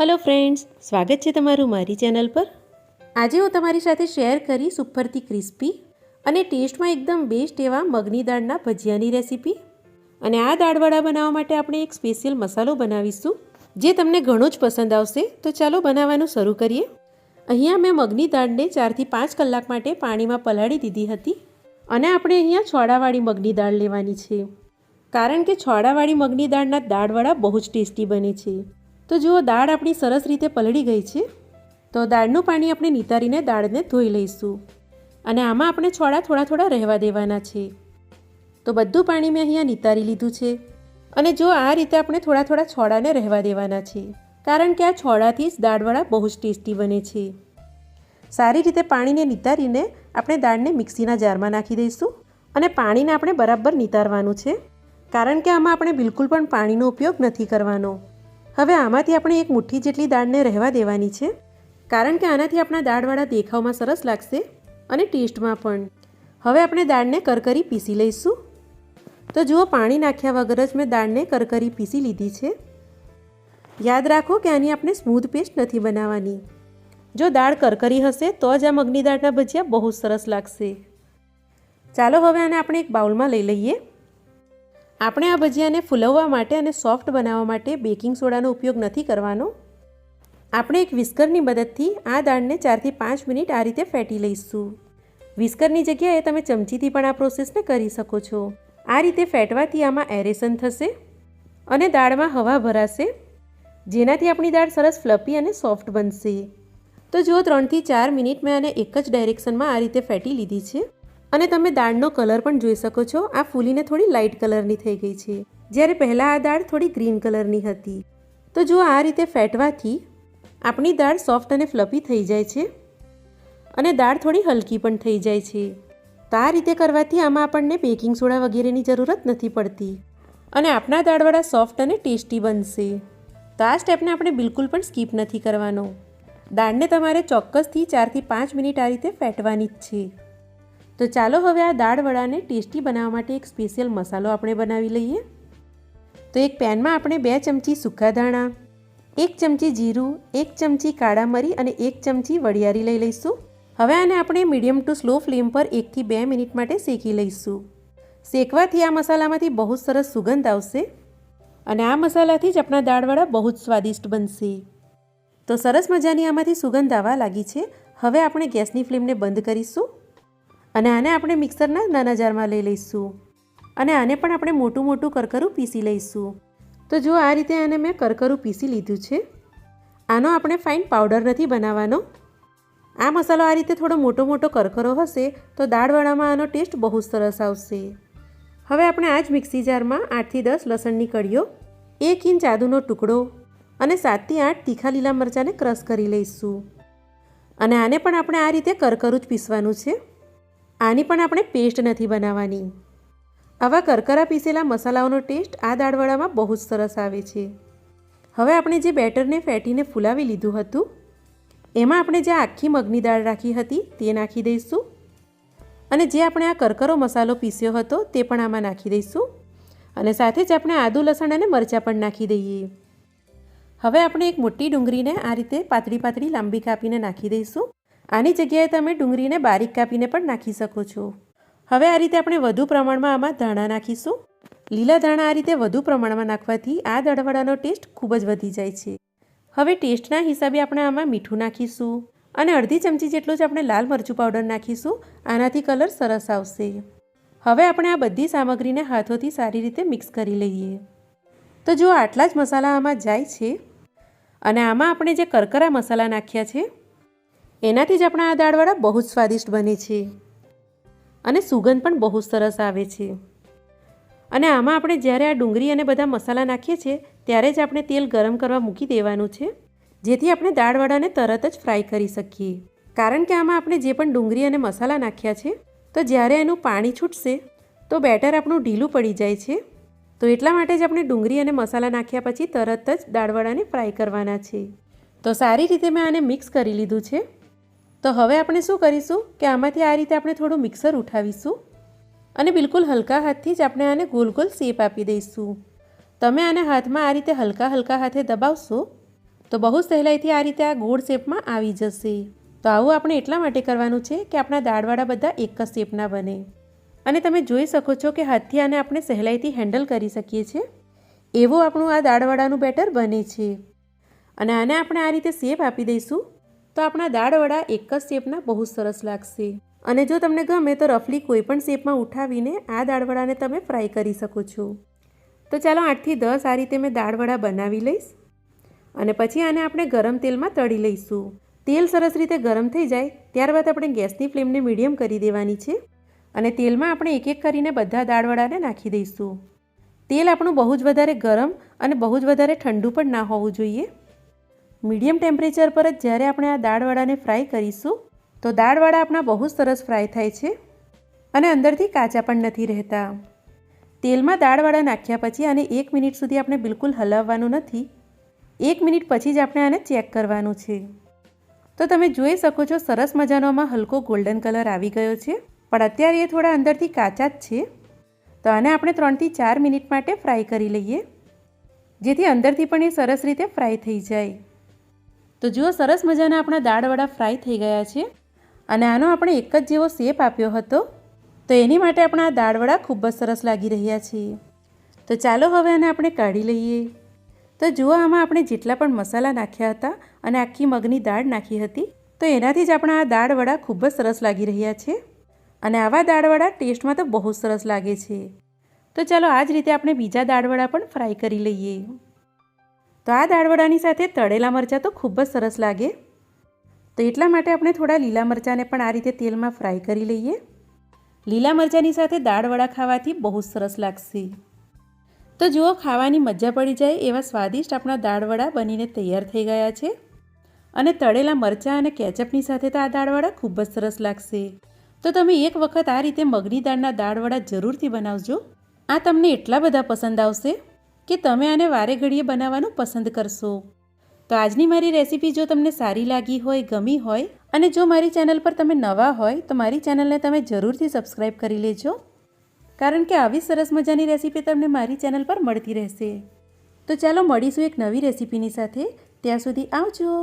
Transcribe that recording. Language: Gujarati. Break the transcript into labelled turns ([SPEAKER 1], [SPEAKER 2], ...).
[SPEAKER 1] હેલો ફ્રેન્ડ્સ, સ્વાગત છે તમારું મારી ચેનલ પર। આજે હું તમારી સાથે શેર કરીશ ઉપરથી ક્રિસ્પી અને ટેસ્ટમાં એકદમ બેસ્ટ એવા મગની દાળના ભજીયાની રેસીપી। અને આ દાળવડા બનાવવા માટે આપણે એક સ્પેશિયલ મસાલો બનાવીશું જે તમને ઘણો જ પસંદ આવશે। તો ચાલો બનાવવાનું શરૂ કરીએ। અહીંયા મેં મગની દાળને 4 થી 5 કલાક માટે પાણીમાં પલાળી દીધી હતી અને આપણે અહીંયા છોડાવાળી મગની દાળ લેવાની છે, કારણ કે છોડાવાળી મગની દાળના દાળવડા બહુ જ ટેસ્ટી બને છે। તો જુઓ, દાળ આપણી સરસ રીતે પલળી ગઈ છે। તો દાળનું પાણી આપણે નિતારીને દાળને ધોઈ લઈશું અને આમાં આપણે છોડા થોડા થોડા રહેવા દેવાના છે। તો બધું પાણી મેં અહીંયા નિતારી લીધું છે અને જો આ રીતે આપણે થોડા થોડા છોડાને રહેવા દેવાના છે, કારણ કે આ છોડાથી જ દાળવડા બહુ જ ટેસ્ટી બને છે। સારી રીતે પાણીને નિતારીને આપણે દાળને મિક્સીના જારમાં નાખી દઈશું અને પાણીને આપણે બરાબર નિતારવાનું છે, કારણ કે આમાં આપણે બિલકુલ પણ પાણીનો ઉપયોગ નથી કરવાનો। હવે આમાંથી આપણે એક મુઠ્ઠી જેટલી દાળને રહેવા દેવાની છે, કારણ કે આનાથી આપણા દાળવડા દેખાવમાં સરસ લાગશે અને ટેસ્ટમાં પણ। હવે આપણે દાળને કરકરી પીસી લઈશું। તો જુઓ, પાણી નાખ્યા વગર જ મેં દાળને કરકરી પીસી લીધી છે। યાદ રાખો કે આની આપણે સ્મૂધ પેસ્ટ નથી બનાવવાની। જો દાળ કરકરી હશે તો જ આ મગની દાળના ભજીયા બહુ સરસ લાગશે। ચાલો હવે આને આપણે એક બાઉલમાં લઈ લઈએ। આપણે આ ભજીયાને ફૂલવવા માટે અને સોફ્ટ બનાવવા માટે બેકિંગ સોડાનો ઉપયોગ નથી કરવાનો। આપણે એક વિસ્કરની મદદથી આ દાળને 4 થી 5 મિનિટ આ રીતે ફેટી લઈશું। વિસ્કરની જગ્યાએ તમે ચમચીથી પણ આ પ્રોસેસને કરી શકો છો। આ રીતે ફેટવાથી આમાં એરેશન થશે અને દાળમાં હવા ભરાશે, જેનાથી આપણી દાળ સરસ ફ્લફી અને સોફ્ટ બનશે। તો જુઓ, 3 થી 4 મિનિટ મેં આને એક જ ડાયરેક્શનમાં આ રીતે ફેટી લીધી છે અને તમે દાળનો કલર પણ જોઈ શકો છો। આ ફૂલીને થોડી લાઇટ કલરની થઈ ગઈ છે, જ્યારે પહેલાં આ દાળ થોડી ગ્રીન કલરની હતી। તો જુઓ, આ રીતે ફેટવાથી આપણી દાળ સોફ્ટ અને ફ્લફી થઈ જાય છે અને દાળ થોડી હલકી પણ થઈ જાય છે। તો આ રીતે કરવાથી આમાં આપણને બેકિંગ સોડા વગેરેની જરૂરત નથી પડતી અને આપણા દાળવડા સોફ્ટ અને ટેસ્ટી બનશે। તો આ સ્ટેપને આપણે બિલકુલ પણ સ્કીપ નથી કરવાનો। દાળને તમારે ચોક્કસથી 4 થી 5 મિનિટ આ રીતે ફેટવાની જ છે। તો ચાલો હવે આ દાળવડાને ટેસ્ટી બનાવવા માટે એક સ્પેશિયલ મસાલો આપણે બનાવી લઈએ। તો એક પેનમાં આપણે 2 ચમચી સૂકા ધાણા, 1 ચમચી જીરું, 1 ચમચી કાળા મરી અને 1 ચમચી વરિયાળી લઈ લઈશું। હવે આને આપણે મીડિયમ ટુ સ્લો ફ્લેમ પર 1 થી 2 મિનિટ માટે શેકી લઈશું। શેકવાથી આ મસાલામાંથી બહુ જ સરસ સુગંધ આવશે અને આ મસાલાથી જ આપણા દાળવડા બહુ જ સ્વાદિષ્ટ બનશે। તો સરસ મજાની આમાંથી સુગંધ આવવા લાગી છે। હવે આપણે ગેસની ફ્લેમને બંધ કરીશું અને આને આપણે મિક્સરના નાના જારમાં લઈ લઈશું અને આને પણ આપણે મોટું મોટું કરકરું પીસી લઈશું। તો જો આ રીતે આને મેં કરકરું પીસી લીધું છે। આનો આપણે ફાઇન પાવડર નથી બનાવવાનો। આ મસાલો આ રીતે થોડો મોટો મોટો કરકરો હશે તો દાળવડામાં આનો ટેસ્ટ બહુ સરસ આવશે। હવે આપણે આ જ મિક્સી જારમાં 8 થી 10 લસણની કળીઓ, 1 ઇંચ આદુનો ટુકડો અને 7 થી 8 તીખા લીલા મરચાંને ક્રશ કરી લઈશું અને આને પણ આપણે આ રીતે કરકરું જ પીસવાનું છે। આની પણ આપણે પેસ્ટ નથી બનાવવાની। આવા કરકરા પીસેલા મસાલાઓનો ટેસ્ટ આ દાળવડામાં બહુ જ સરસ આવે છે। હવે આપણે જે બેટરને ફેટીને ફૂલાવી લીધું હતું એમાં આપણે જે આખી મગની દાળ રાખી હતી તે નાખી દઈશું અને જે આપણે આ કરકરો મસાલો પીસ્યો હતો તે પણ આમાં નાખી દઈશું અને સાથે જ આપણે આદુ, લસણ અને મરચાં પણ નાખી દઈએ। હવે આપણે એક મોટી ડુંગળીને આ રીતે પાતળી પાતળી લાંબી કાપીને નાખી દઈશું। આની જગ્યાએ તમે ડુંગળીને બારીક કાપીને પણ નાખી શકો છો। હવે આ રીતે આપણે વધુ પ્રમાણમાં આમાં ધાણા નાખીશું। લીલા ધાણા આ રીતે વધુ પ્રમાણમાં નાખવાથી આ દાળવડાનો ટેસ્ટ ખૂબ જ વધી જાય છે। હવે ટેસ્ટના હિસાબે આપણે આમાં મીઠું નાખીશું અને અડધી ચમચી જેટલું જ આપણે લાલ મરચું પાવડર નાખીશું। આનાથી કલર સરસ આવશે। હવે આપણે આ બધી સામગ્રીને હાથોથી સારી રીતે મિક્સ કરી લઈએ। તો જો આટલા જ મસાલા આમાં જાય છે અને આમાં આપણે જે કરકરા મસાલા નાખ્યા છે એનાથી જ આપણા આ દાળવડા બહુ જ સ્વાદિષ્ટ બને છે અને સુગંધ પણ બહુ સરસ આવે છે। અને આમાં આપણે જ્યારે આ ડુંગળી અને બધા મસાલા નાખીએ છીએ ત્યારે જ આપણે તેલ ગરમ કરવા મૂકી દેવાનું છે, જેથી આપણે દાળવડાને તરત જ ફ્રાય કરી શકીએ। કારણ કે આમાં આપણે જે પણ ડુંગળી અને મસાલા નાખ્યા છે તો જ્યારે એનું પાણી છૂટશે તો બેટર આપણું ઢીલું પડી જાય છે। તો એટલા માટે જ આપણે ડુંગળી અને મસાલા નાખ્યા પછી તરત જ દાળવડાને ફ્રાય કરવાના છે। તો સારી રીતે મેં આને મિક્સ કરી લીધું છે। તો હવે આપણે શું કરીશું કે આમાંથી આ રીતે આપણે થોડું મિક્સર ઉઠાવીશું અને બિલકુલ હલકા હાથથી જ આપણે આને ગોલ ગોલ શેપ આપી દઈશું। તમે આને હાથમાં આ રીતે હલકા હલકા હાથે દબાવશો તો બહુ સહેલાઈથી આ રીતે આ ગોળ શેપમાં આવી જશે. તો આવું આપણે એટલા માટે કરવાનું છે કે આપણા દાળવડા બધા એક જ શેપના બને. અને તમે જોઈ શકો છો કે હાથથી આને આપણે સહેલાઈથી હેન્ડલ કરી શકીએ છીએ. એવું આપણું આ દાળવડાનું બેટર બને છે. અને આને આપણે આ રીતે શેપ આપી દઈશું તો આપણા દાળવડા એક જ શેપના બહુ સરસ લાગશે. અને જો તમને ગમે તો રફલી કોઈ પણ શેપમાં ઉઠાવીને આ દાળવડાને તમે ફ્રાય કરી શકો છો. તો ચાલો 8 થી 10 આ રીતે મેં દાળવડા બનાવી લઈશ. અને પછી આને આપણે ગરમ તેલમાં તળી લઈશું. તેલ સરસ રીતે ગરમ થઈ જાય ત્યારબાદ આપણે ગેસની ફ્લેમને મીડિયમ કરી દેવાની છે. અને તેલમાં આપણે એક એક કરીને બધા દાળવડાને નાખી દઈશું. તેલ આપણું બહુ જ વધારે ગરમ અને બહુ જ વધારે ઠંડુ પણ ના હોવું જોઈએ. મીડિયમ ટેમ્પરેચર પર જ જ્યારે આપણે આ દાળવડાને ફ્રાય કરીશું તો દાળવડા આપણા બહુ સરસ ફ્રાય થાય છે અને અંદરથી કાચા પણ નથી રહેતા. તેલમાં દાળવડા નાખ્યા પછી આને 1 મિનિટ સુધી આપણે બિલકુલ હલાવવાનું નથી. 1 મિનિટ પછી જ આપણે આને ચેક કરવાનું છે. તો તમે જોઈ શકો છો સરસ મજાનો આમાં હલકો ગોલ્ડન કલર આવી ગયો છે, પણ અત્યારે એ થોડા અંદરથી કાચા જ છે. તો આને આપણે 3 થી 4 મિનિટ માટે ફ્રાય કરી લઈએ, જેથી અંદરથી પણ એ સરસ રીતે ફ્રાય થઈ જાય. તો જુઓ સરસ મજાના આપણા દાળવડા ફ્રાય થઈ ગયા છે. અને આનો આપણે એક જ જેવો શેપ આપ્યો હતો, તો એની માટે આપણા આ દાળવડા ખૂબ જ સરસ લાગી રહ્યા છે. તો ચાલો હવે આને આપણે કાઢી લઈએ. તો જુઓ આમાં આપણે જેટલા પણ મસાલા નાખ્યા હતા અને આખી મગની દાળ નાખી હતી, તો એનાથી જ આપણા આ દાળવડા ખૂબ જ સરસ લાગી રહ્યા છે. અને આવા દાળવડા ટેસ્ટમાં તો બહુ સરસ લાગે છે. તો ચાલો આ જ રીતે આપણે બીજા દાળવડા પણ ફ્રાય કરી લઈએ. તો આ દાળવડાની સાથે તળેલા મરચાં તો ખૂબ જ સરસ લાગે. તો એટલા માટે આપણે થોડા લીલા મરચાંને પણ આ રીતે તેલમાં ફ્રાય કરી લઈએ. લીલા મરચાંની સાથે દાળવડા ખાવાથી બહુ સરસ લાગશે. તો જુઓ ખાવાની મજા પડી જાય એવા સ્વાદિષ્ટ આપણા દાળવડા બનીને તૈયાર થઈ ગયા છે. અને તળેલા મરચાં અને કેચઅપની સાથે તો આ દાળવડા ખૂબ જ સરસ લાગશે. તો તમે એક વખત આ રીતે મગની દાળના દાળવડા જરૂરથી બનાવજો. આ તમને એટલા બધા પસંદ આવશે કે તમે આને વારે ઘડીએ બનાવવાનું પસંદ કરશો. તો આજની મારી રેસીપી જો તમને સારી લાગી હોય, ગમી હોય અને જો મારી ચેનલ પર તમે નવા હોય તો મારી ચેનલને તમે જરૂરથી સબસ્ક્રાઈબ કરી લેજો, કારણ કે આવી સરસ મજાની રેસીપી તમને મારી ચેનલ પર મળતી રહેશે. તો ચાલો મળીશું એક નવી રેસીપીની સાથે. ત્યાં સુધી આવજો.